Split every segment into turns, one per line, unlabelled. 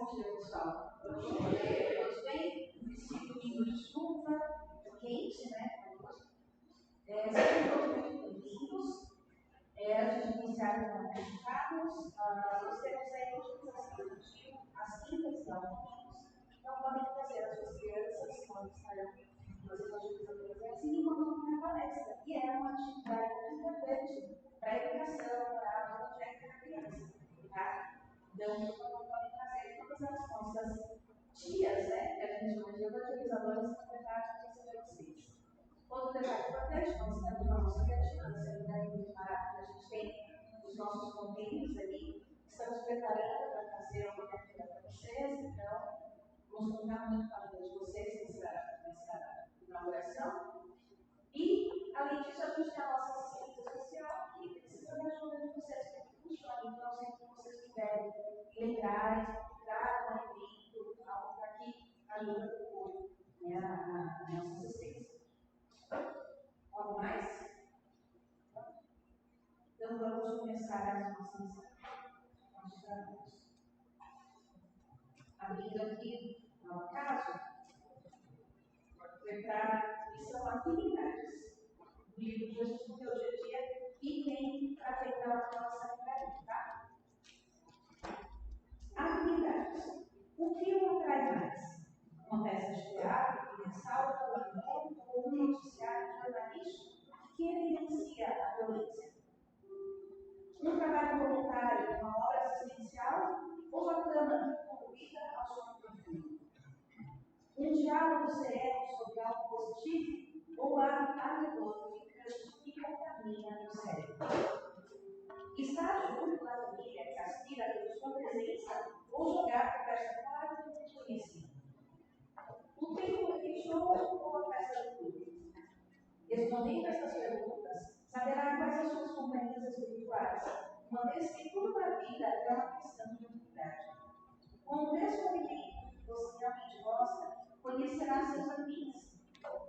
Bom dia, pessoal. Todos bem? Esse domingo de chuva, quente, né? Sejam todos muito bem-vindos. Antes de iniciar os comunicados, nós temos aí utilização infantil às quintas e aos domingos. Então, podem trazer as suas crianças, quando estarão nas evangelizações, e enquanto na palestra. E é uma atividade muito importante para a educação, para a evangélica da criança. Tá? Então, podem trazer todas as nossas tias, né? Que a gente chama de evangelizadoras, na verdade, para receber vocês. Outro detalhe importante, nós temos na nossa vigilância, a gente tem os nossos contêineres ali, estamos preparando para fazer uma abertura para vocês, então, vamos contar muito com a ajuda de vocês nessa inauguração. E, além disso, a gente tem a nossa assistência social, que precisa da ajuda de vocês para que funcione. Então, sempre que vocês tiverem legais, traga um evento, algo para que ajude o povo, né, a nossa assistência. Algo mais? Então, vamos começar as nossas trabalhos. Abrindo aqui, no caso, foi para missão Afinidades. O livro que a gente tem hoje em dia e tem afetado a nossa vida, tá? Afinidades. O filme traz mais? Uma peça de teatro que ressalta o argumento ou um noticiário jornalístico que evidencia a violência. Um trabalho voluntário, uma obra assistencial ou uma cama que convida ao sono profundo. Um diálogo sereno sobre algo positivo ou algo anedótico que contamina o cérebro. Estar junto da família que aspira pela sua presença ou jogar conversa fora do desconhecido. O tempo fechou ou a festa do clube? Respondendo essas perguntas, saberá quais as suas companhias espirituais, uma vez que tudo na vida é uma questão de unidade. Com o descobrimento que você realmente gosta, conhecerá seus amigos.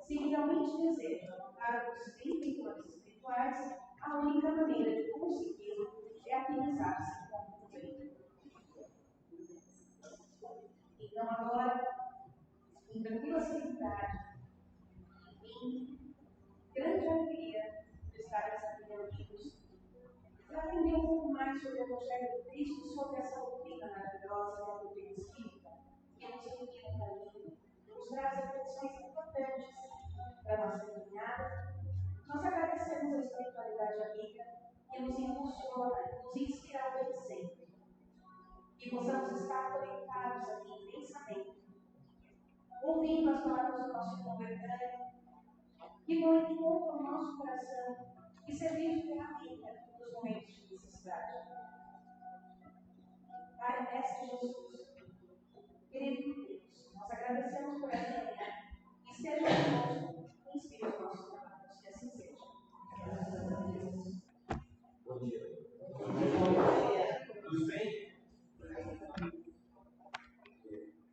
Se realmente deseja montar os vínculos espirituais, a única maneira de consegui-lo é afinizar-se com o bem. Então, agora, em tranquila serenidade, em grande alegria de estar nessa vida unidos, para aprender um pouco mais sobre o Evangelho de Cristo e sobre essa doutrina maravilhosa, que é a doutrina espírita, que nos ilumina o caminho, nos traz reflexões importantes para a nossa caminhada. Nós agradecemos a espiritualidade amiga que nos impulsiona, nos inspira hoje sempre. Que possamos estar conectados aqui intensamente, ouvindo as palavras do nosso convertente, que vão em encontro ao nosso coração e servir de ferramenta nos momentos de necessidade. Pai, Mestre Jesus, querido Deus, nós agradecemos por essa manhã e esteja conosco, inspire os nossos trabalhos, que assim seja. Graças a Deus.
Bom dia. Bom dia. Tudo bem?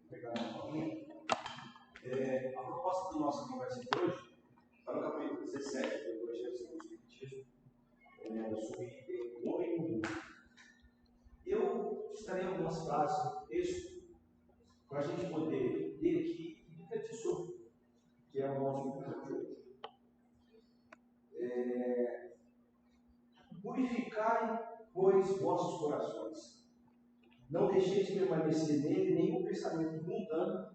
Obrigado. A proposta da nossa conversa de hoje está no capítulo 17 do Evangelho segundo o Espiritismo, sobre o homem no mundo. Eu estarei algumas frases do texto para a gente poder ler aqui e refletir sobre, que é o nosso episódio de hoje. Purificai, pois, vossos corações. Não deixeis permanecer nele nenhum pensamento mundano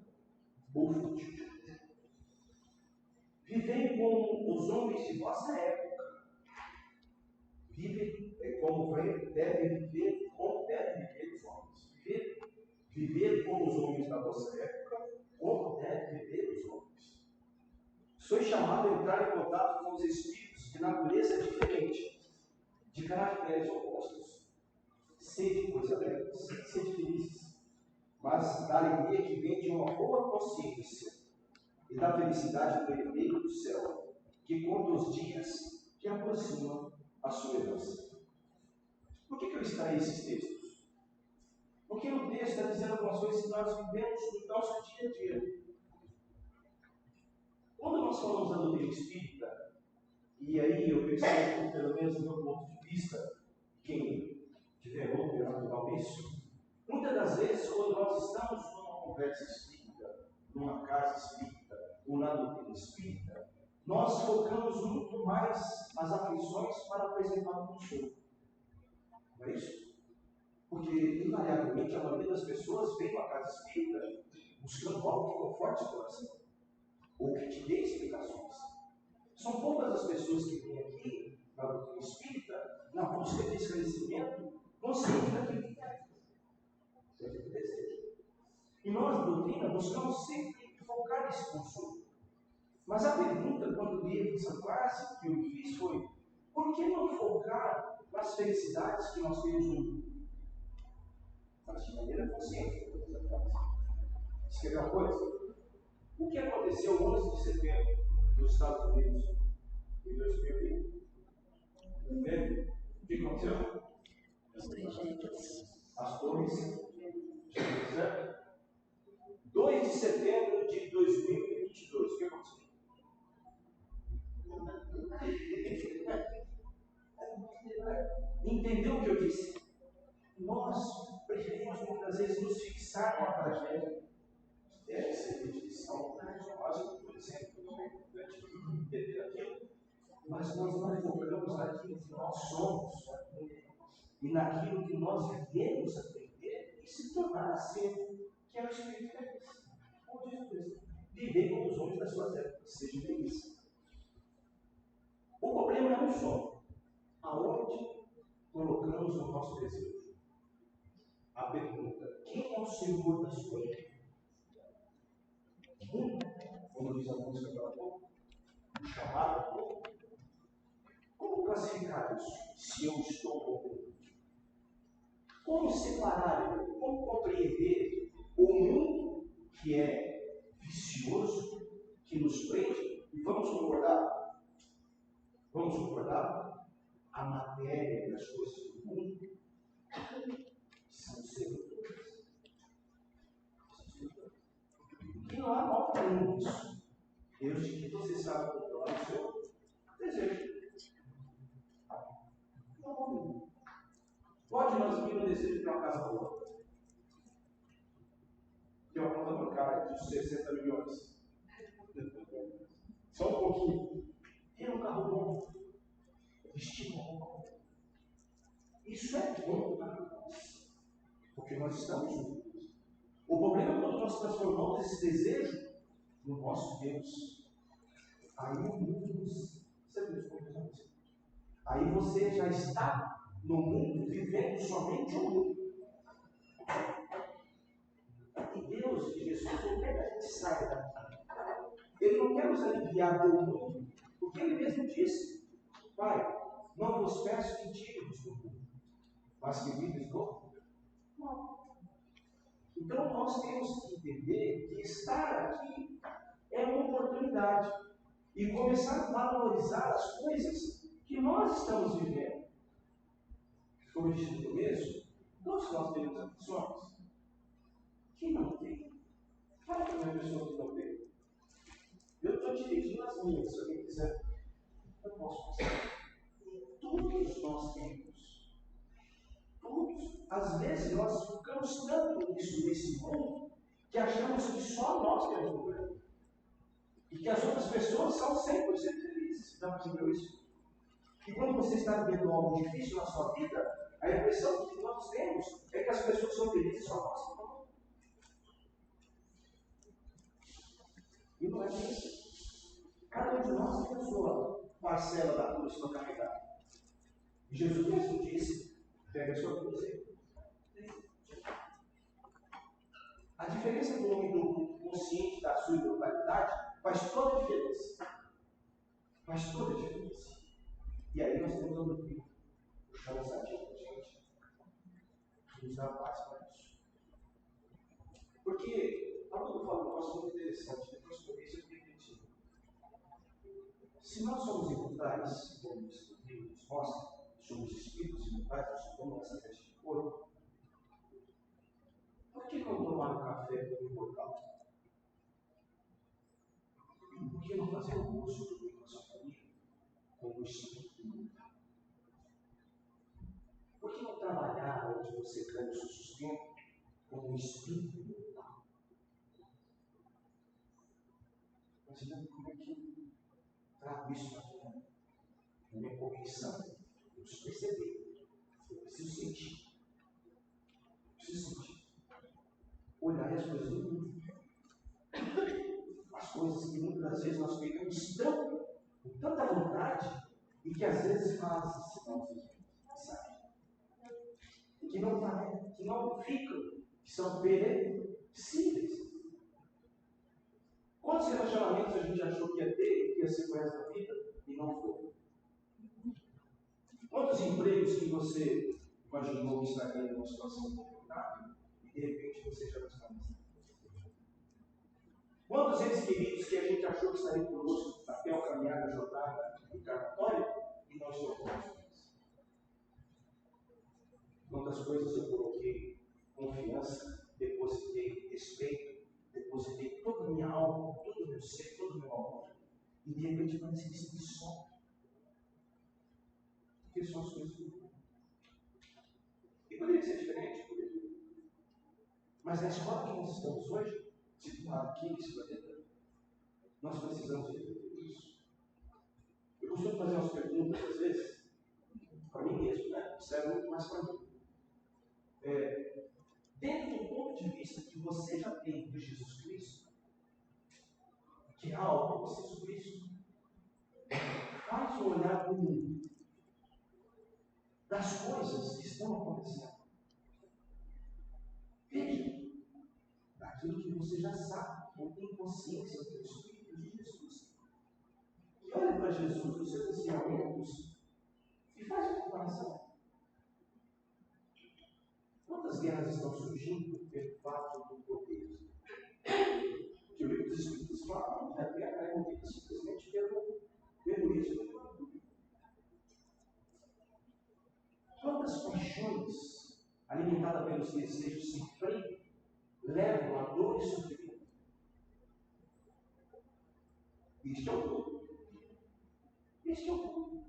ou fútil. Vivei como os homens de vossa época. Vivem como devem viver os homens. Viver como os homens da vossa época, como devem viver os homens. Sois chamado a entrar em contato com os espíritos de natureza diferente, de caracteres opostos. Sede, pois, alegres, sede felizes, mas da alegria que vem de uma boa consciência e da felicidade do herdeiro do céu, que conta os dias que aproximam a sua herança. Por que eu extraí esses textos? Porque o texto está dizendo algumas coisas que nós vivemos no nosso dia a dia. Quando nós falamos da doutrina espírita, e aí eu percebo que, pelo menos do meu ponto de vista, quem tiver outro natural isso, Muitas das vezes, quando nós estamos numa conversa espírita, numa casa espírita, ou na doutrina espírita, nós focamos muito mais as aflições para apresentar o consolo. Não é isso? Porque, invariavelmente, a maioria das pessoas vem para a casa espírita buscando algo que conforte o coração, ou que te dê explicações. São poucas as pessoas que vêm aqui na doutrina espírita na busca de esclarecimento consciente daquilo que quer, daquilo que deseja. E nós, doutrina, buscamos sempre focar nesse consolo. Mas a pergunta, quando li essa frase que eu fiz, foi: por que não focar nas felicidades que nós temos no mundo? Mas de maneira consciente. Escreveu uma coisa? O que aconteceu 11 de setembro nos Estados Unidos em 2020? Entende? O que aconteceu? As torres Gêmeas. 2 de setembro de 2022. O que aconteceu? Entendeu o que eu disse? Nós preferimos muitas vezes nos fixar numa tragédia. Deve ser definição, nós, por exemplo, entender aquilo, mas nós não focamos naquilo que nós somos e naquilo que nós devemos aprender e se tornar a ser, que é o Espírito feliz. Como diz o texto, viver como os homens das suas épocas, seja feliz. O problema é um só: aonde colocamos o nosso desejo? A pergunta: quem é o Senhor da sua vida? Como diz a música do amor, o chamado amor. Como classificar isso? Se eu estou morrendo? Como separar, como compreender o mundo que é vicioso, que nos prende? E vamos concordar? Vamos concordar? A matéria e as coisas do mundo são sedutoras. E não há mal nenhum nisso. Desde que você sabe controlar o seu desejo. Não. Pode nós vir no desejo de ter uma casa boa. Tem uma conta bancária de 60 milhões. Só um pouquinho. Ter um carro bom. Vestir uma roupa boa. Isso é bom para nós. Porque nós estamos juntos. O problema é quando nós transformamos esse desejo no nosso Deus. Aí o mundo nos seduz. Aí você já está no mundo vivendo somente o mundo. E Deus e Jesus não quer que a gente saia daqui. Ele não quer nos aliviar do mundo, porque Ele mesmo disse: Pai, não vos peço que tire-vos do mundo, mas que vives do mundo. Então nós temos que entender que estar aqui é uma oportunidade e começar a valorizar as coisas que nós estamos vivendo. Como eu disse no começo, todos nós temos aflições. Quem não tem? Fala para uma pessoa que não tem. Eu estou dividindo as minhas, se alguém quiser, eu posso passar. Todos nós temos. Todos. Às vezes nós ficamos tanto nisso nesse mundo que achamos que só nós temos problema. E que as outras pessoas são 100% felizes. Já percebeu isso? E quando você está vivendo algo difícil na sua vida, a impressão que nós temos é que as pessoas são felizes só nós. E não é isso. Cada um de nós tem a sua parcela da cruz para carregar. E Jesus mesmo disse: pega a sua cruz aí. A diferença do homem do consciente da sua imortalidade faz toda a diferença. Faz toda a diferença. E aí nós temos a doutrina. O chão sadio para a gente. Que nos dá paz para isso. Porque, quando eu falo um negócio muito interessante, depois que eu vi isso, eu fiquei refletindo. Se nós somos imortais, como diz o livro nos mostra, somos espíritos imortais, nós somos essa veste de corpo, por que não tomar um café com o imortal? Por que não fazer almoço com a sua família como espírito imortal? Por que não trabalhar onde você ganha o seu sustento como um espírito imortal. Mas como é que eu trago isso na minha correção? Eu preciso perceber, eu preciso sentir. Olhar as coisas do mundo. As coisas que muitas das vezes nós pegamos com tanta vontade e que às vezes fazem sabe? Que não ficam, que são perecíveis. Quantos relacionamentos a gente achou que ia ter, que ia ser com essa vida e não foi? Quantos empregos que você imaginou que estaria numa situação confortável e de repente você já não está mais? Quantos entes queridos que a gente achou que estariam conosco até o caminhar da jornada encarnatória e nós trocamos? Quantas coisas eu coloquei confiança, depositei respeito, depositei toda a minha alma, todo o meu ser, todo o meu amor, e de repente parece que se dissolve. Porque são as coisas do mundo. E poderia ser diferente, poderia. Mas na escola que nós estamos hoje, situado aqui nesse planeta, nós precisamos entender isso. Eu costumo fazer umas perguntas, às vezes, para mim mesmo, né? Serve muito mais para mim. Dentro do ponto de vista que você já tem de Jesus Cristo, que é algo de Jesus Cristo, faz o olhar do mundo, das coisas que estão acontecendo. Veja, daquilo que você já sabe, ou tem consciência do Espírito de Jesus. E olha para Jesus, os seus ensinamentos, e faz uma comparação. Quantas guerras estão surgindo pelo fato do poder? Que o livro dos Espíritos fala que a guerra é movida simplesmente pelo egoísmo. Quantas paixões alimentadas pelos desejos sem freio levam a dor e sofrimento? Este é o ponto. Este é o ponto.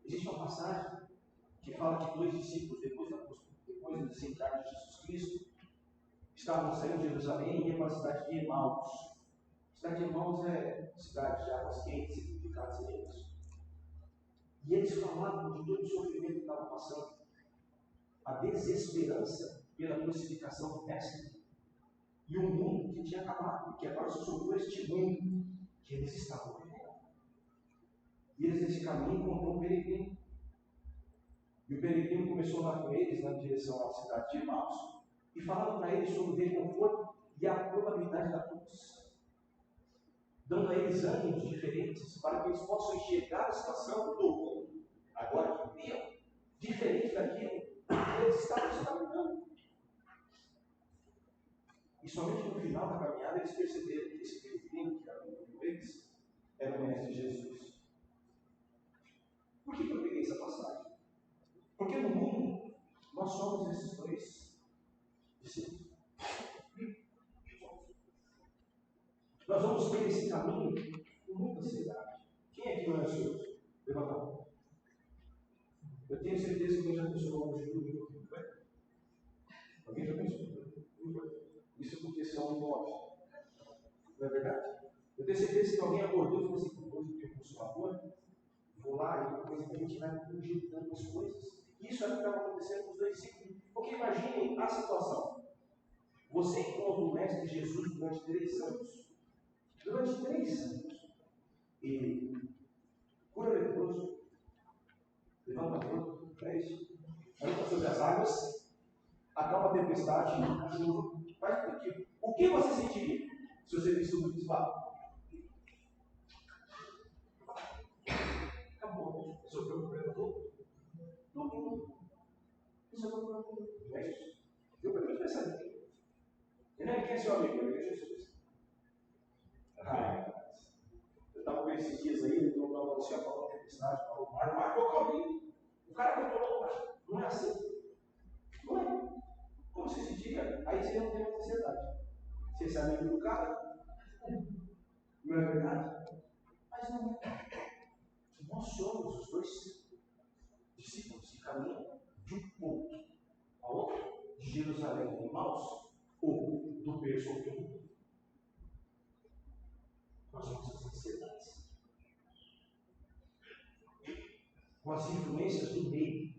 Existe uma passagem que fala que dois discípulos, depois do desencarne de Jesus Cristo, estavam saindo de Jerusalém e iam para a cidade de Emaús. A cidade de Emaús é cidade de águas quentes e pecados serenos. E eles falavam de todo o sofrimento que estava passando, a desesperança pela crucificação do Mestre, e o mundo que tinha acabado, que agora só sobrou este mundo que eles estavam vivendo. E eles, nesse caminho, encontrou um peregrino. E o peregrino começou a andar com eles na direção à cidade de Emaús e falava para eles sobre o desconforto e a probabilidade da cruz, dando a eles ânimos diferentes para que eles possam enxergar a situação do mundo, agora que viam, diferente daquilo que eles estavam experimentando. E somente no final da caminhada eles perceberam que esse peregrino que era com eles era o Mestre Jesus. Por que eu peguei essa passagem? Porque no mundo nós somos esses dois discípulos. Nós vamos ter esse caminho com muita ansiedade. Quem aqui não é ansioso? Levanta a mão. Eu tenho certeza que alguém já pensou no Jesus, não é? Alguém já pensou? Isso porque são 9. Não é verdade? Eu tenho certeza que alguém acordou e falou assim: hoje eu tenho curso de labor, vou lá e depois a gente vai projetando as coisas. Isso é o que estava acontecendo com os dois discípulos. Porque imaginem a situação. Você encontra o Mestre Jesus durante 3 anos. Durante 3 anos. Ele cura leproso, levanta morto, anda sobre as águas, acalma a tempestade, a chuva, faz tudo aquilo. O que você sentiria se você visse tudo isso lá? Acabou. Resolveu o problema todo? Todo mundo. Resolveu o problema todo. Não é isso? Eu pelo menos pensando aqui. Ele quem é seu amigo? Ele é Jesus. Eu estava com esses dias aí, ele falou assim: acalma a tempestade, acalma o mar, marcou comigo. O cara controlou o mar. Não é assim. Não é. Como você se diga, aí você não tem mais ansiedade. Você é amigo do cara? Não é verdade? Mas não é. Nós somos os dois discípulos que caminham de um ponto a outro, de Jerusalém a Emaús, ou do berço ao túmulo, com as nossas ansiedades, com as influências do meio.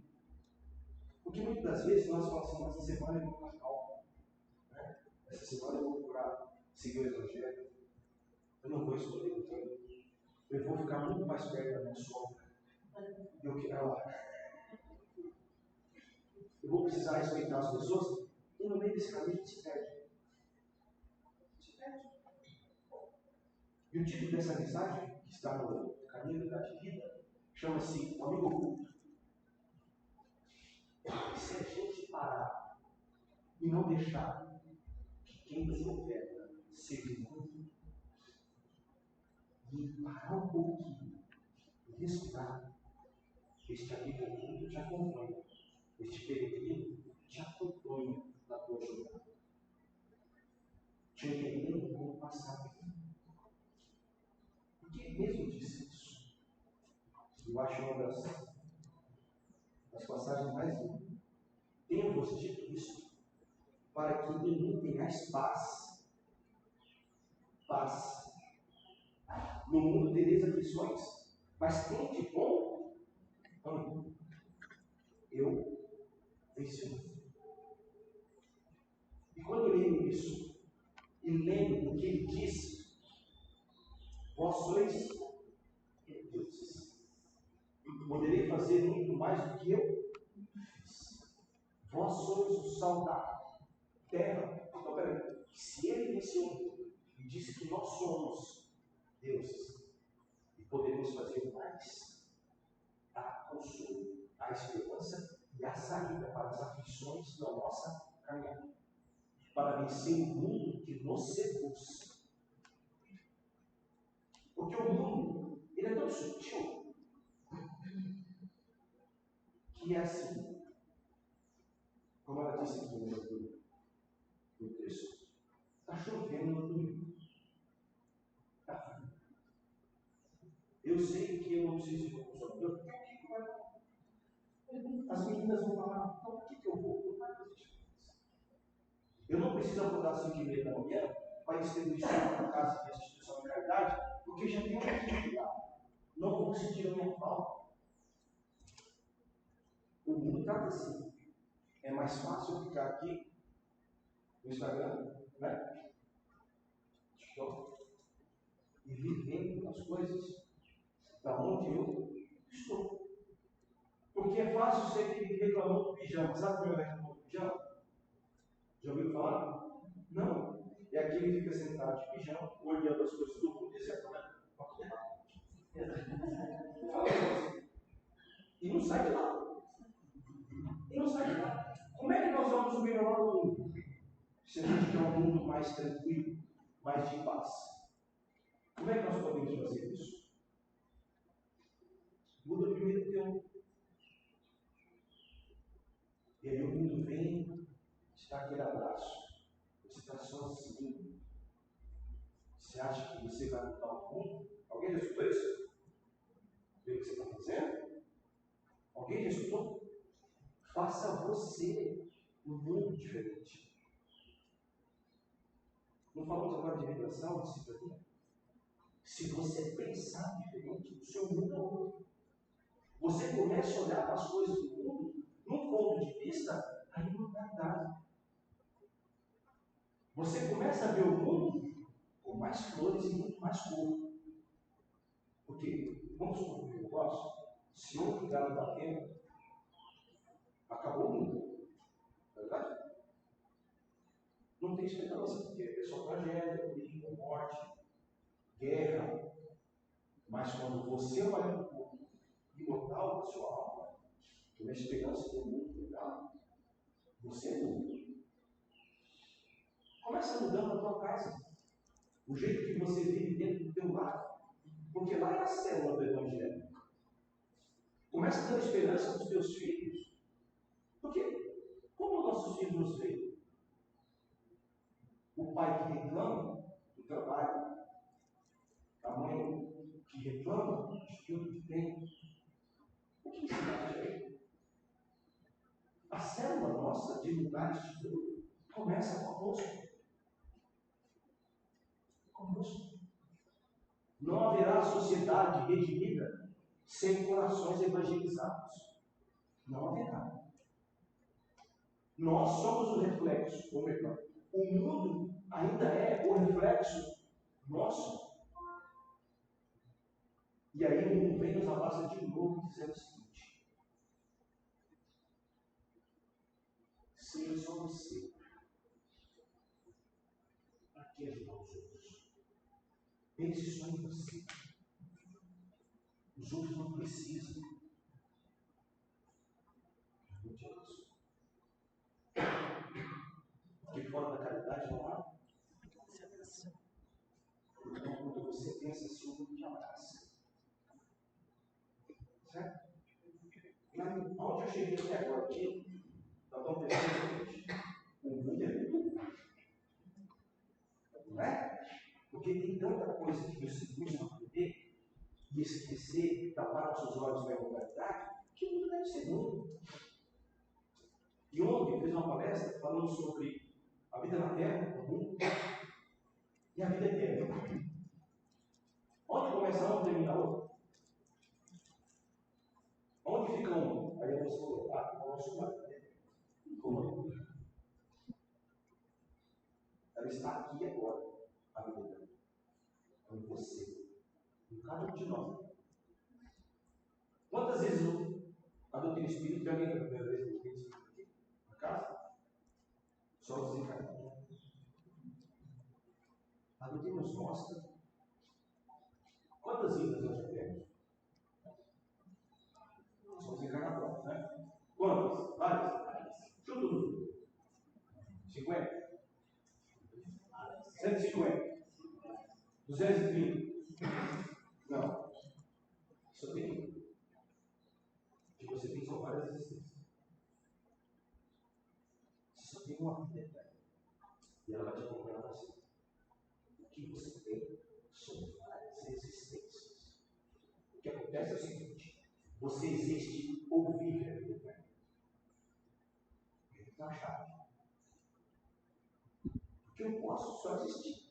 Porque muitas das vezes nós falamos assim, essa semana eu vou mais calmo, né? Essa semana eu vou procurar seguir o Evangelho, eu não vou escolher o tempo, eu vou ficar muito mais perto da minha sogra do que ela. Eu vou precisar respeitar as pessoas, e no meio desse caminho a gente se perde. E o título dessa mensagem, que está no Caminho da Vida, chama-se O Amigo Oculto. Se a gente parar e não deixar que quem nos governa seja o mundo, e parar um pouquinho e respirar, este amigo oculto te acompanha, este peregrino te acompanha na tua jornada, te entendendo como passar. Porque ele mesmo disse isso. Eu acho uma das passagens mais lindas. Tenho-vos dito isso, para que em mim tenhais paz. Paz. No mundo tereis aflições, mas tende bom ânimo. Eu venci o mundo. E quando eu leio isso, e lembro do que ele disse, vós sois deuses. Poderei fazer muito mais do que eu fiz. Vós sois o sal da terra. Então, peraí, se ele venceu o mundo e disse que nós somos deuses e podemos fazer mais, há consolo, há esperança e há saída para as aflições da nossa caminhada, para vencer o mundo que nos seduz. Porque o mundo, ele é tão sutil que é assim, como ela disse aqui no texto, está chovendo no domingo. Está frio. Eu sei que eu não preciso ir para o sol. As meninas vão falar, então por que eu vou? Não vai fazer diferença. Eu não preciso acordar às 5h30 da manhã para distribuir na casa de instituição de caridade, porque já tem um aqui lá. Não vou sentir a minha falta. O mundo está assim. É mais fácil ficar aqui no Instagram, né? E vivendo as coisas da onde eu estou. Porque é fácil ser aquele que reclamou do pijama. Sabe como é reclamou do pijama? Já ouviu falar? Não. É aquele que fica sentado de pijama, olhando as coisas do mundo e dizendo, e não sai de lá. E não sai de lá. Como é que nós vamos melhorar o mundo? Se a gente quer um mundo mais tranquilo, mais de paz. Como é que nós podemos fazer isso? Muda primeiro teu. E aí o mundo vem, te dá aquele abraço. Você está sozinho. Você acha que você vai mudar o mundo? Alguém já escutou isso? Vê o que você está fazendo? Alguém já escutou? Faça você um mundo diferente. Não falamos agora de revelação, de cidadania? Se você pensar diferente, o seu mundo é outro. Você começa a olhar para as coisas do mundo num ponto de vista da imortalidade. Você começa a ver o mundo com mais flores e muito mais cor. Porque, vamos supor um negócio, se outro galo batendo, acabou o mundo. Verdade? Não tem esperança, porque é só tragédia, perigo, morte, guerra. Mas quando você olha para o mundo imortal da sua alma, que é a esperança do mundo legal, você muda. Começa mudando a tua casa, o jeito que você vive dentro do teu lar, porque lá é a célula do Evangelho. Começa dando esperança para os teus filhos, porque como nossos filhos nos veem? O pai que reclama do trabalho, a mãe que reclama de tudo que tem, o que isso acha aí? A célula nossa de lugares de tudo Começa conosco. Conosco. Não haverá sociedade redimida sem corações evangelizados. Não haverá. Nós somos o reflexo, ou melhor, o mundo ainda é o reflexo nosso. E aí o mundo vem nos abaixa de novo dizendo o seguinte: seja só você. Para que ajudar os outros? Pense só em você. Os outros não precisam. Porque fora da caridade não há. Então, quando você pensa assim, o mundo te abraça. Certo? Mas onde eu cheguei até agora aqui, nós estamos pensando o seguinte: o mundo é muito grande. Não é? Porque tem tanta coisa que nos seduz para aprender e esquecer, tapar nossos olhos para a imortalidade, que o mundo deve ser mundo. E ontem eu fiz uma palestra falando sobre a vida na Terra, no mundo, e a vida eterna. Onde começa um, termina outro? Onde fica um? Aí você falou, o nosso lado. Como? Ela está aqui agora, a vida eterna. Em você. Em cada um de nós. Quantas vezes a doutrina espírita, tem alguém que é a primeira vez que eu doutrina espírita aqui? Na casa? Só os encarnados. A doutrina nos mostra quantas vidas nós já temos. Somos encarnados, né? Quantas? Várias? Chuta tudo. 50? 150? 230? Não. Só tem um. O que você tem são várias existências. Você só tem uma vida eterna. E ela vai te acompanhar para sempre. O que você tem são várias existências. O que acontece é o seguinte: você existe ou vive a vida eterna. Está a chave. Porque eu posso só existir.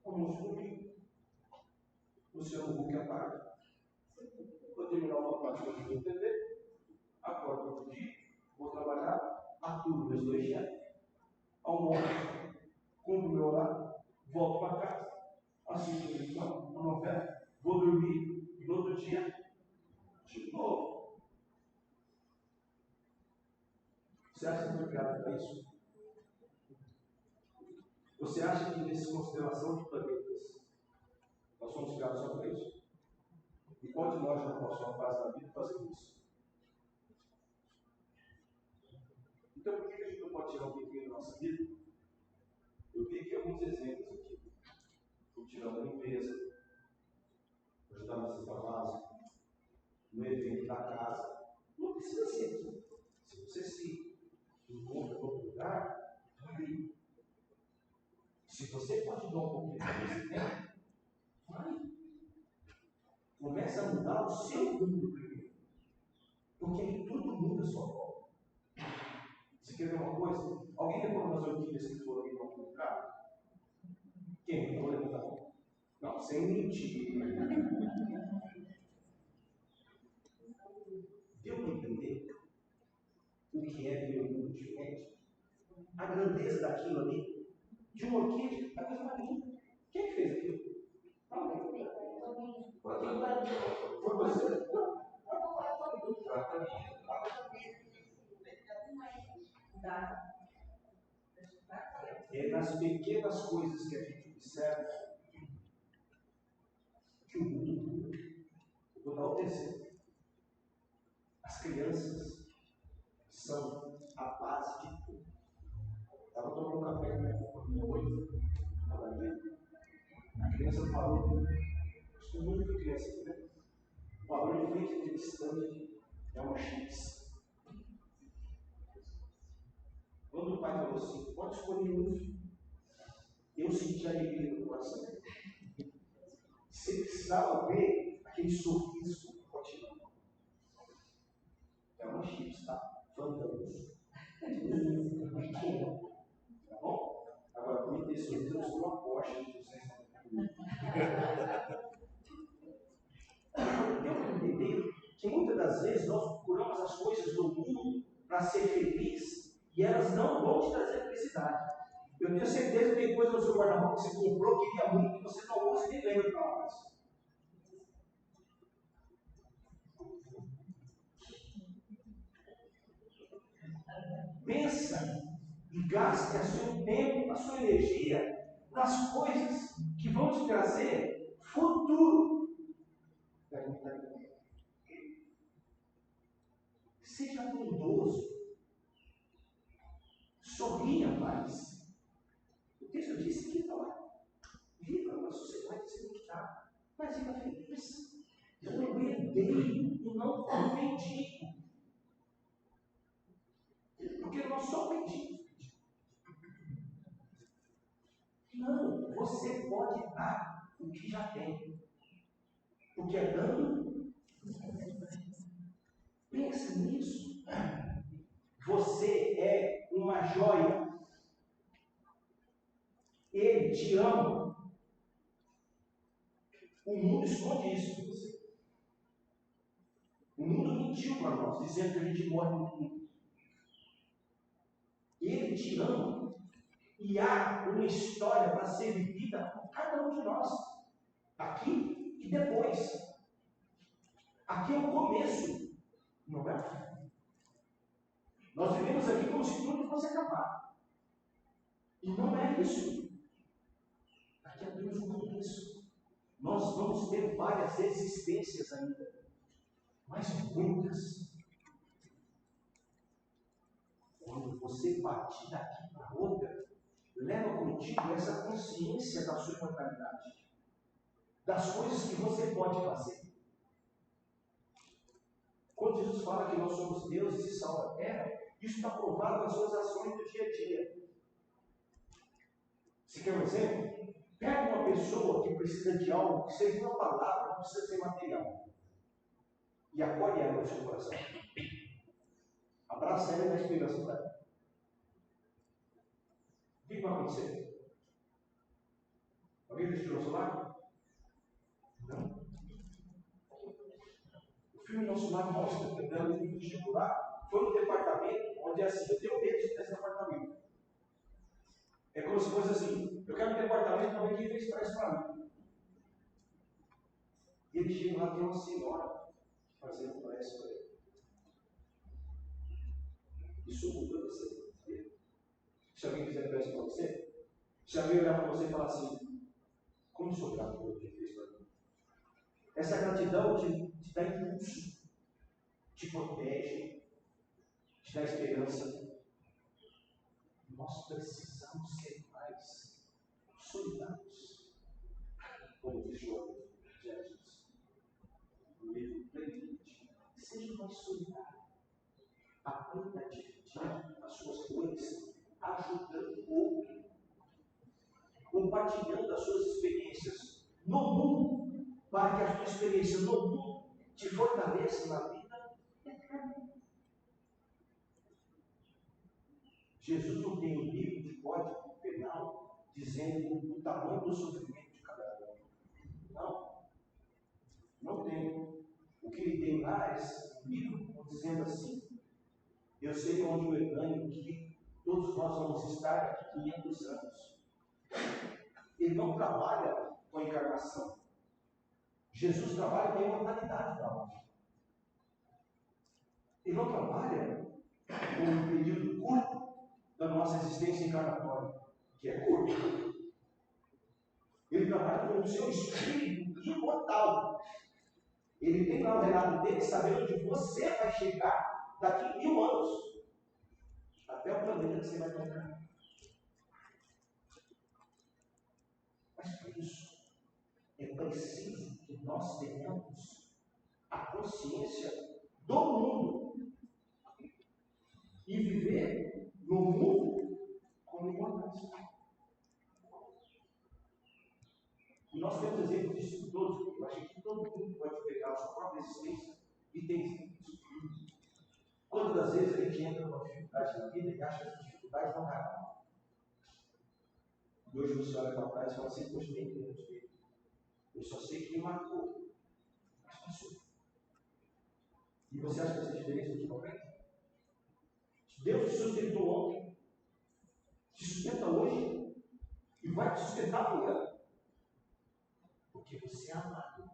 Como um filho. O seu Hugo é pago. Vou terminar uma parte que eu TV, acordo outro dia, vou trabalhar, aturo meus 2 chefes, almoço, cumpro meu horário, volto para casa, assisto televisão, uma novela, vou dormir e no outro dia, de novo. Você acha que foi criado para isso? Você acha que nessa constelação de planetas nós somos criados só para isso? E quantos de nós já passou a fase da vida fazendo isso? Então, por que a gente não pode tirar um pouquinho da nossa vida? Eu vi aqui alguns exemplos aqui. Estou tirando a limpeza, ajudar na cesta básica, no evento da casa. Não precisa ser aqui. Se você se encontra em outro lugar, vai. Se você pode dar um pouquinho de você tem, vai. Começa a mudar o seu mundo primeiro. Porque aí tudo muda a sua volta. Você quer ver uma coisa? Alguém recordou das orquídeas que foram ali para algum lugar? Quem? Vou levantar a mão. Não, sem mentir. Deu para entender o que é ver o mundo diferente? A grandeza daquilo ali, de uma orquídea, é a coisa mais linda. Quem fez aquilo? Foi você? É nas pequenas coisas que a gente observa que o mundo muda. Eu vou dar outro exemplo. As crianças são a base de tudo. Estava tomando café com minha mãe, a criança falou, estou muito de criança aqui, né? O barulho de frente daquele stand é uma chips. Quando o pai falou assim, pode escolher um filho, eu senti a alegria no coração. Você precisava ver aquele sorriso continuando. É uma chips, tá? Fandango. Tá bom? Agora, por intenções, eu sou uma Porsche de 290. Deu para entender que muitas das vezes nós procuramos as coisas do mundo para ser feliz e elas não vão te trazer felicidade. Eu tenho certeza que tem coisa no seu guarda-roupa que você comprou, queria muito, que você não usa e nem lembra para mais. Pensa e gaste o seu tempo, a sua energia nas coisas que vão te trazer futuro. Seja bondoso. Sorria mais. O texto disse que viva uma sociedade desconectada, mas viva feliz. Eu não herdeiro e não como mendigo. Porque nós somos mendigos. Não, você pode dar o que já tem. Porque é dando. Pensa nisso. Você é uma joia. Ele te ama. O mundo esconde isso de você. O mundo mentiu para nós, dizendo que a gente morre no mundo. Ele te ama. E há uma história para ser vivida por cada um de nós. Aqui e depois. Aqui é o começo. Não é? Nós vivemos aqui como se tudo fosse acabar. E não é isso. Aqui é apenas um começo. Nós vamos ter várias existências ainda. Mas muitas. Quando você partir daqui para outra, leva contigo essa consciência da sua imortalidade. Das coisas que você pode fazer. Quando Jesus fala que nós somos deuses e sal da terra, isso está provado nas suas ações do dia a dia. Você quer um exemplo? Pega uma pessoa que precisa de algo, que seja uma palavra, não precisa ser material. E acolhe ela no seu coração. Abraça ela e dá inspiração para ela. O que vai acontecer? Alguém já tirou o celular? Não. O filme Nosso Lar mostra que ela no vestibular foi no departamento onde assim, eu tenho medo desse departamento. É como se fosse assim, eu quero um departamento para ver quem fez pressa para mim. E ele chega lá, tem uma senhora fazendo pressa para ele. Isso muda você. Se alguém fizer pressa para você, se alguém olhar para você e falar assim, como sou grato pelo que fez para mim? Essa gratidão te dá impulso, te protege, te dá esperança. Nós precisamos ser mais solidários. Como diz João Jesus, no livro Plenitude, seja mais solidário. Aprenda a dividir as suas coisas, ajudando o outro, compartilhando as suas experiências no mundo, para que a sua experiência no mundo te fortaleça na vida eterna. Jesus não tem um livro de código penal dizendo o tamanho do sofrimento de cada um. Não. Não tem. O que ele tem lá é um livro dizendo assim, eu sei onde eu ganho, que todos nós vamos estar daqui 500 anos. Ele não trabalha com a encarnação. Jesus trabalha com a imortalidade da alma. Ele não trabalha com um período curto da nossa existência encarnatória, que é curto. Ele trabalha com o seu espírito imortal. Ele tem lá o relato dele, sabendo onde você vai chegar daqui 1000 anos. Até o planeta que você vai tocar. Mas por isso, é preciso que nós tenhamos a consciência do mundo e viver no mundo como imortais. E nós temos exemplos disso todos. Eu acho que todo mundo pode pegar a sua própria existência e tem exemplos. Quantas vezes a gente entra numa dificuldade na vida e acha que as dificuldades não vai acabar? E hoje você olha para trás e fala assim, poxa, nem Deus veio. Eu só sei que me marcou. Mas passou. E você acha que essa diferença daqui para frente? Deus te sustentou ontem, te sustenta hoje e vai te sustentar amanhã. Porque você é amado.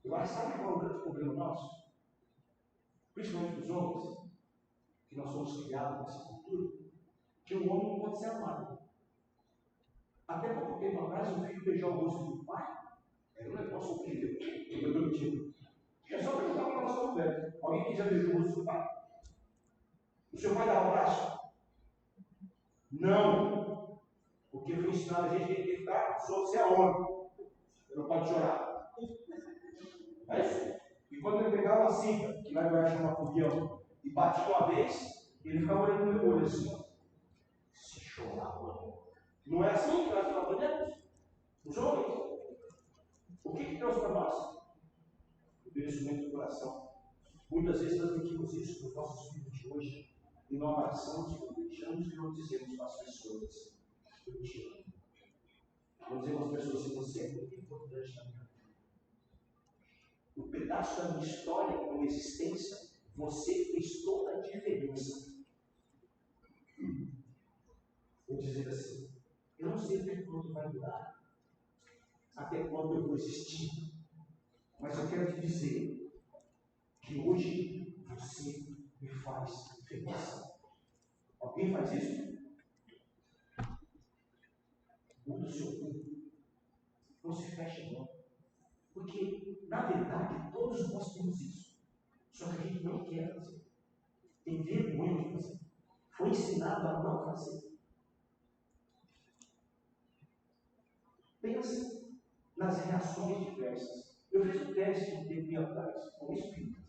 Eu acho que sabe qual é o grande problema nosso? Principalmente dos homens, que nós somos criados nessa cultura, que o homem não pode ser amado. Até pouco tempo atrás, um filho beijar o rosto do pai era um negócio horrível, que foi permitido. É só perguntar para nós como velho. Alguém que já beijou o rosto do pai? O seu pai dava um abraço? Não. Porque foi ensinado a gente que tem que ficar só você é homem. Você não pode chorar. É isso? E quando ele pegava a cinta, que lá em Goiás chama fogueão, e batia uma vez, ele ficava olhando no meu olho assim, ó. Se chorar, mano. Não é assim que nós aprendemos? Os homens. O que trouxe para nós? O merecimento do coração. Muitas vezes transmitimos isso para os nossos filhos de hoje, e não abraçamos, não deixamos e não dizemos para as pessoas: eu te amo. Não dizemos às pessoas assim: você é muito importante na minha vida. Um pedaço da minha história como existência, você fez toda a diferença. Vou dizer assim: eu não sei até quando vai durar, até quando eu vou existir, mas eu quero te dizer que hoje você me faz feliz. Alguém faz isso? Muda o seu corpo. Não se feche, não. Porque, na verdade, todos nós temos isso. Só que a gente não quer fazer. Tem vergonha de fazer. Foi ensinado a não fazer. Pense nas reações diversas. Eu fiz um teste um tempo atrás com espíritas.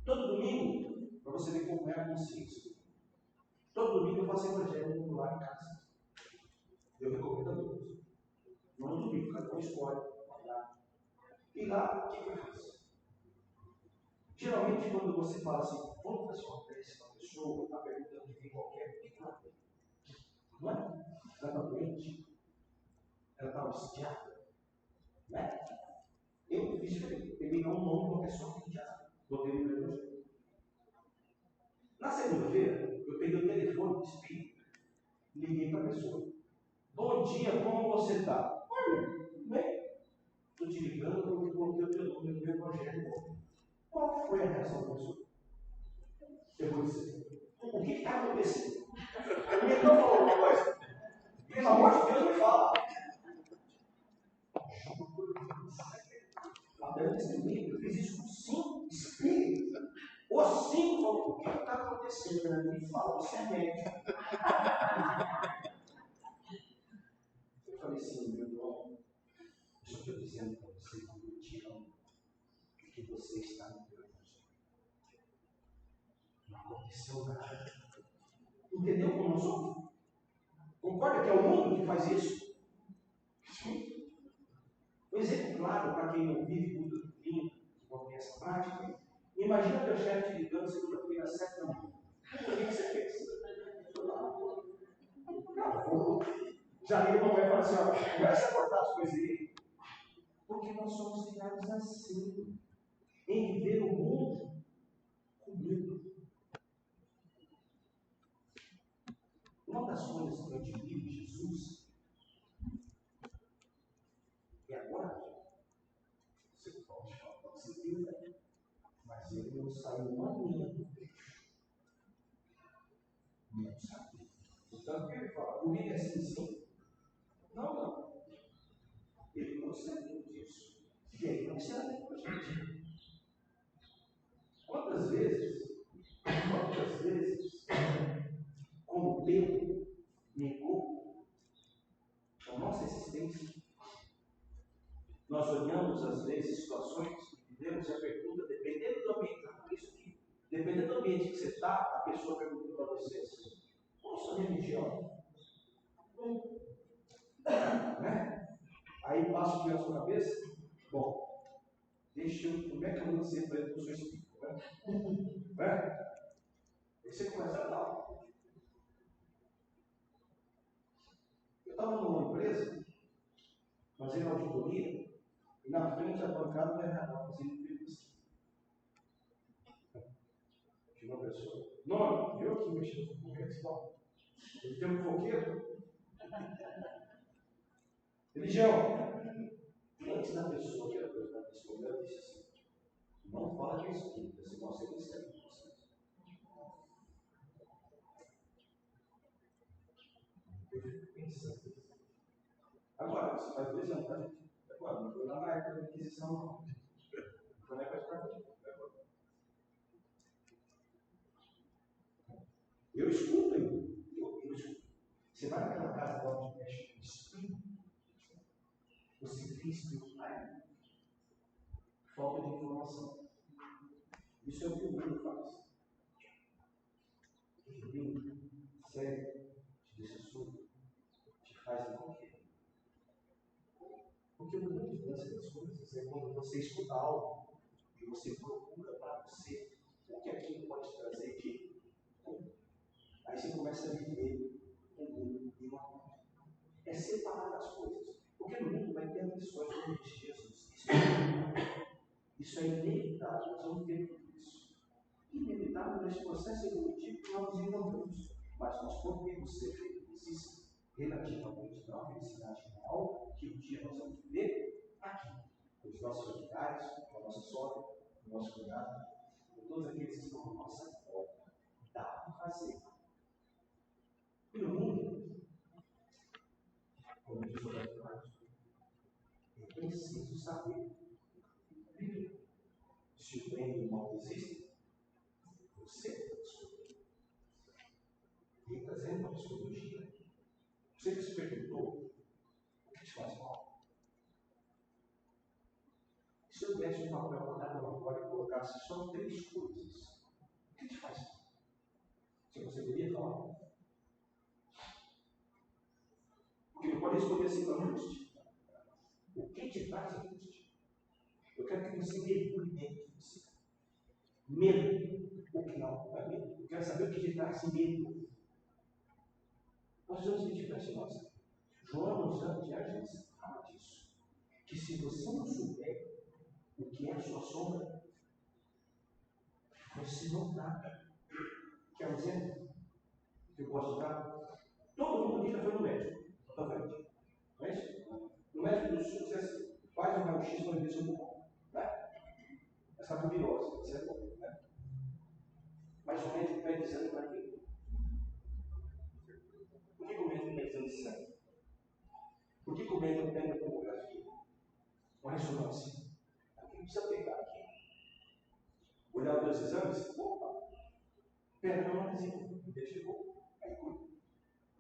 Todo domingo, para você ver como é a consciência, todo domingo eu faço evangelho popular em casa. Eu recomendo a todos. Não no domingo, cada um escolhe. E lá, o que eu faço? Geralmente, quando você fala assim, vamos fazer uma prece para a pessoa, a pergunta que vem qualquer, o que ela tem? Não é? Ela está doente? Ela está obsidiada? Não é? Eu fiz diferente. Peguei um nome de uma pessoa que já botei no meu evangelho. Na segunda-feira, eu peguei o telefone do espírito, liguei para a pessoa. Bom dia, como você está? Olha, bem, estou te ligando porque eu coloquei o teu nome no meu evangelho. Qual foi a reação da pessoa? Eu vou dizer, o que está acontecendo? Ele não falou uma coisa. Pelo amor de Deus, me fala. Até eu fiz isso com 5 espíritos. Os 5 falaram, o que está acontecendo? Ele fala, você é médico. Eu falei assim, meu irmão, eu estou dizendo para você que eu te amo, que você está no meu evangelho. Não aconteceu nada. Entendeu como nós somos? Concorda que é o mundo que faz isso? Sim. Um exemplo claro para quem não vive muito do vinho, que não tem essa prática. Imagina teu chefe te ligando segunda-feira às 7 da manhã. O que você fez? Já liga para o pai e fala assim: ó, começa a cortar as coisas aí. Porque nós somos criados assim, em viver o mundo com medo. Uma das coisas que eu admiro em Jesus é agora. Você pode falar o que você quiser, mas ele não saiu uma linha do peixe. Não sabe. Então, o que ele fala? Comigo é assim, sim? Não, não. Ele não sabia disso. E aí não será com a gente. Quantas vezes, como Pedro negou a nossa existência, nós olhamos às vezes situações e vivemos a pergunta, dependendo do ambiente, por isso aqui, dependendo do ambiente que você está, a pessoa pergunta para você: qual a sua religião? Né? Aí passa o que na sua cabeça? Bom, como é que eu vou dizer para ele que eu sou espírito? Né? Aí você começa a falar. Eu estava numa empresa, fazendo auditoria, e na frente a bancada do RH fazendo entrevista. Tinha uma pessoa, nome, eu que mexi no foguete, não. Ele tem um foguete. Religião. Antes da pessoa que era presidente desse problema, eu disse assim: não fala que é espírita, senão você vai ser com vocês. Eu fico pensando. Agora, isso faz 2 anos, tá? Agora, não foi na época da Inquisição, não. Não foi na época da Inquisição. Eu escuto, eu escuto. Você vai naquela casa lá onde mexe com o espírito, você vê espírito aí. Falta de informação. Isso é o que o mundo faz. Livro, sério, te desassuda, te faz encolher. Porque o grande lance das coisas é quando você escuta algo e você procura para você o que aquilo pode trazer de bom. Aí você começa a viver um mundo e uma coisa. É separar as coisas. Porque no mundo vai ter ambições como diz Jesus. Isso é inevitável, nós vamos ter tudo isso. Inevitável nesse processo evolutivo que nós encontramos. Mas nós podemos ser felizes relativamente na felicidade real que um dia nós vamos viver aqui. Com os nossos familiares, com a nossa sogra, com o nosso cunhado, com todos aqueles que estão à nossa volta. Dá para fazer. E no mundo, como diz o Roberto Carlos, é preciso saber viver. Se o bem e o mal existem, você tem que descobrir. E trazendo uma psicologia, você que se perguntou o que te faz mal? Se eu desse um papel para cada um agora e colocasse só 3 coisas, o que te faz mal? Você conseguiria falar? Porque não pode responder assim com angústia. O que te traz angústia? Eu quero que você mergulhe dentro de você. Medo. O que não é medo. Eu quero saber o que te traz medo. Nós precisamos pedir para esse nosso. João nos Evangelhos fala disso. Que se você não souber o que é a sua sombra, você não está. Quer um exemplo? Que eu posso dar? Todo mundo aqui já foi no médico. Não é isso? No médico do sul, você assim, faz um raio-x para ver se eu estou bom. Né? Essa bubilose, você é bom. Né? Mas o médico pede exame para quê? Por que o médico pede exame de sangue? Por que o médico pede a tomografia? Uma ressonância? Porque ele precisa pegar aqui. Olhar os meus exames? Opa! Pega meu nomezinho, identificou. Aí cuida.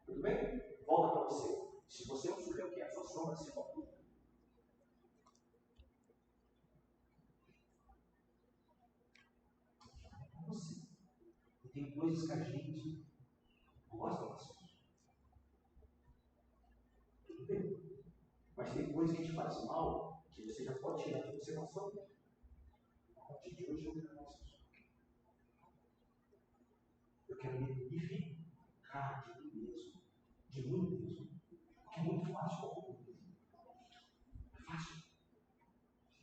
Tudo bem? Volta para você. Se você não souber o que é a sua sombra, você não cuida. É você. E tem coisas que a gente gosta das coisas. Tudo bem. Mas tem coisas que te fazem mal, que você já pode tirar de você na sua vida. A partir de hoje eu quero mais isso. Eu quero me purificar de mim mesmo. De mim mesmo. Porque é muito fácil como é fácil.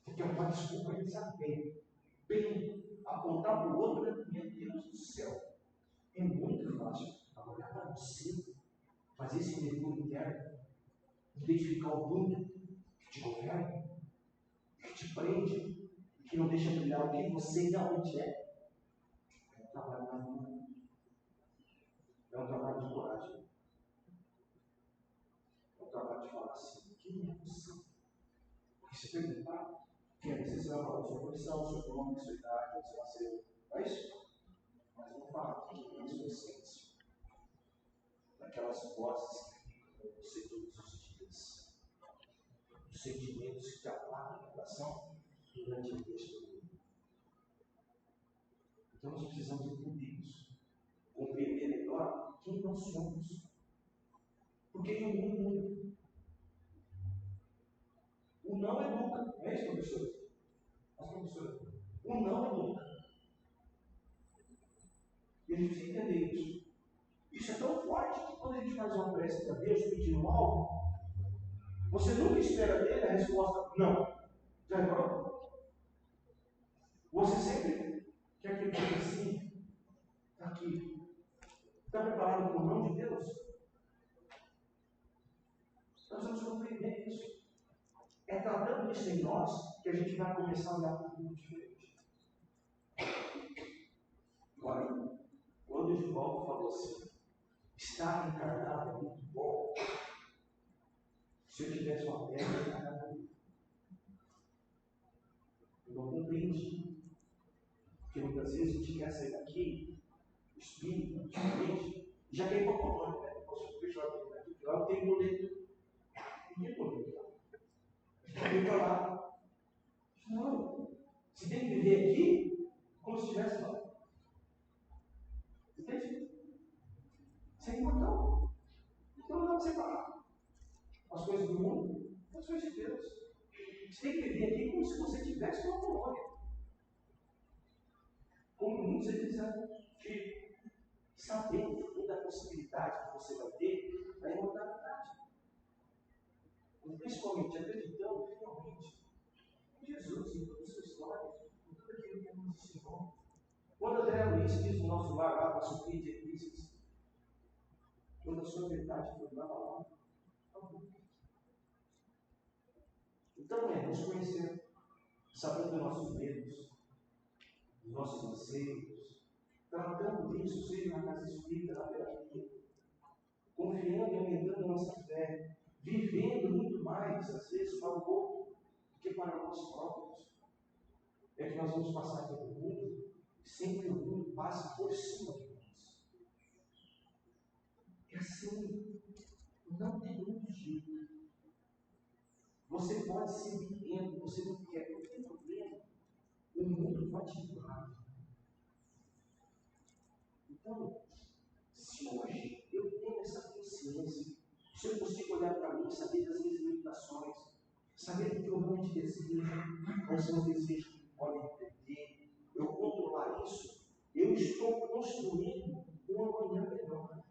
Você tem uma desculpa e saber bem apontar para o outro, meu Deus do céu. É muito fácil olhar para você, fazer esse mergulho interno, identificar o mundo que te governa, que te prende, que não deixa brilhar o que você realmente é. É um trabalho na mão. É um trabalho de coragem. É um trabalho de falar assim, quem é você? Porque se perguntar, quem é você? Você vai falar sua profissão, seu nome, sua idade, onde você nasceu. É isso? Mas não fala quem é a sua essência. Daquelas vozes que ficam com você todos os dias. Os sentimentos que te apalam no coração durante o texto do mundo. Então nós precisamos entender isso. Compreender melhor quem nós somos. Porque o mundo muda. O não educa, não é isso, professor? As faz uma prece para Deus pedindo algo, você nunca espera dele a resposta não. Já reparou? Você sempre quer que ele diga assim, está aqui. Está preparado para o não de Deus? Nós vamos compreender isso. É tratando isso em nós que a gente vai começar a olhar para o mundo diferente. Agora, quando o Divaldo falou assim, estar encarnado é muito bom. Se eu tivesse uma perna encarnada, eu não compreendi. Porque muitas vezes a gente quer sair daqui, o espírito, ultimamente, já quer ir para a colônia, né? Posso fechar aqui, lá não tem boleto. Não tem boleto. A gente vai para lá. Não. Você tem que viver aqui como se estivesse lá. Entende? Isso é imortal. Então não dá para separar as coisas do mundo das coisas de Deus. Você tem que viver aqui como se você tivesse uma colônia. Como muitos eles de saber toda a possibilidade que você vai ter da imortalidade. E principalmente acreditando realmente em Jesus, em toda a sua história, em tudo aquilo que ele nos ensinou. Quando André Luiz diz o nosso lar lá para suprir de crises, toda a sua verdade foi lá. Então nos conhecer, sabendo dos nossos medos, dos nossos anseios, tratando disso, seja na casa espírita, na terapia, confiando e aumentando a nossa fé, vivendo muito mais, às vezes, para o outro do que para nós próprios. É que nós vamos passar pelo mundo, sem que o mundo passe por cima de nós. É assim, não tem outro jeito. Você pode ser vivendo, você não quer, não tem problema. O mundo vai te empurrar. Então, se hoje eu tenho essa consciência, se eu consigo olhar para mim, saber das minhas limitações, saber do que eu realmente desejo, quais são os desejos que podem perder, eu controlar isso, eu estou construindo um amanhã melhor.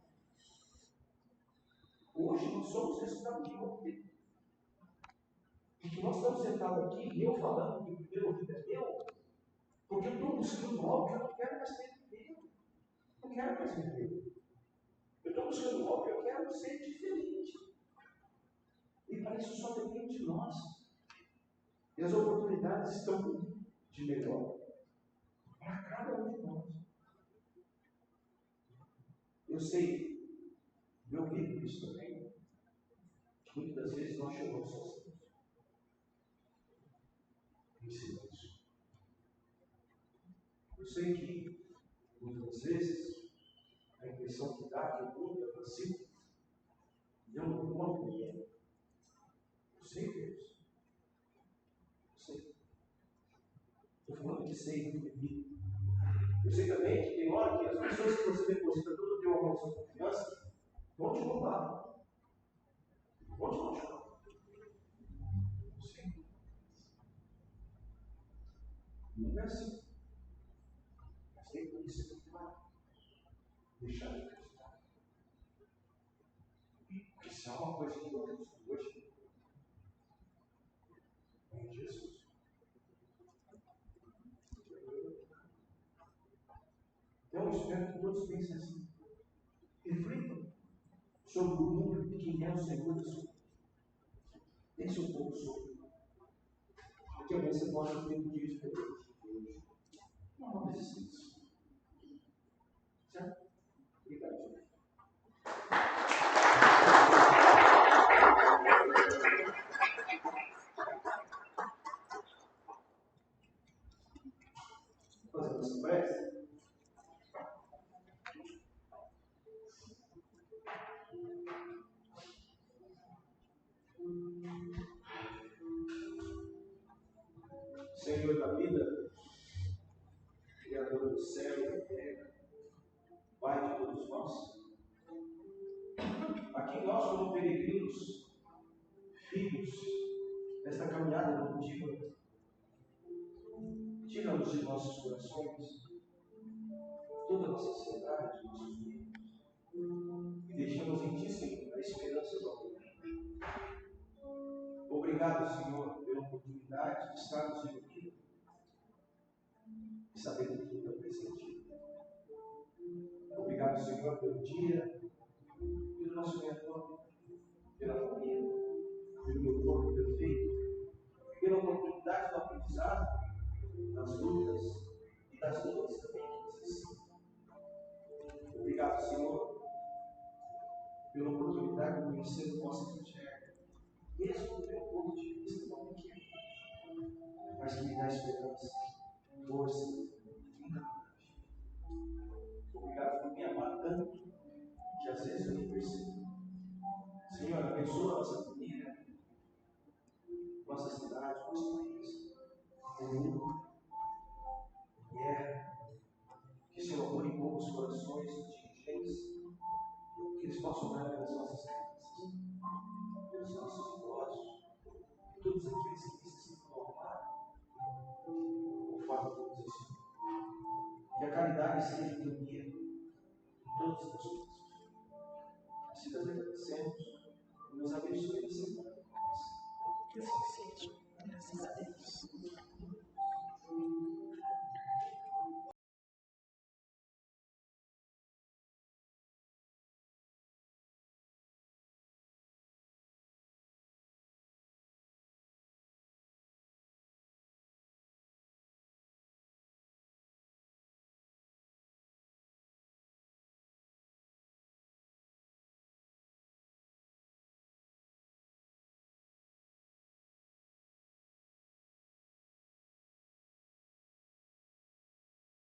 Hoje nós somos resultado de ontem. E que nós estamos sentados aqui, e eu falando que o primeiro ouvido é meu, porque eu estou buscando algo que eu não quero mais ter viver. Não quero mais viver. Eu estou buscando algo que eu quero ser diferente. E para isso só depende de nós. E as oportunidades estão de melhor para cada um de nós. Eu sei, eu vivo isso também, que muitas vezes nós choramos sozinhos. Em silêncio. Eu sei que, muitas vezes, a impressão que dá que o mundo é vazio, e eu não encontro ninguém. Eu sei disso. Eu sei. Estou falando que sei do que vivo. Eu sei também que tem hora que as pessoas que você deposita todo o teu amor e sua confiança vão te roubar. Vão te machucar. Eu sei. Não é assim. Mas tem que ser muito mais. Deixar de acreditar. Porque se há uma coisa que eu acredito hoje, é em Jesus. Então eu espero que todos pensem assim. Reflitam sobre o mundo de quem é o Senhor da sua vida. Pense um pouco sobre. Porque às vezes você pode ter um dia diferente de hoje. Não existe isso. Certo? Obrigado, gente. Fazendo essa prece. Senhor da vida, Criador do céu e da terra, Pai de todos nós, aqui nós, como peregrinos, filhos desta caminhada contigo, tira-nos de nossos corações toda a nossa ansiedade, nossos medos, e deixamos em Ti, Senhor. Obrigado, Senhor, pela oportunidade de estarmos reunidos e sabendo que tu é presente. Obrigado, Senhor, pelo dia, pelo nosso retorno, pela família, pelo meu corpo perfeito, pela oportunidade do aprendizado, das lutas e das dores também que necessitam. Obrigado, Senhor, pela oportunidade de conhecer o nosso Evangelho, mesmo do meu ponto de vista tão pequeno, mas que me dá esperança, força e encantamento. Obrigado por me amar tanto que às vezes eu nem percebo. Senhor, abençoa a nossa família, nossa cidade, nosso país, o mundo, guerra, que o Senhor amor em poucos corações, dirigentes, que eles possam orar pelas nossas crianças, pelos nossos idosos, por todos aqueles que precisam tomar conforme todos Senhor. Que a caridade seja reunida em todas as pessoas. Assim nós agradecemos e nos abençoe sempre.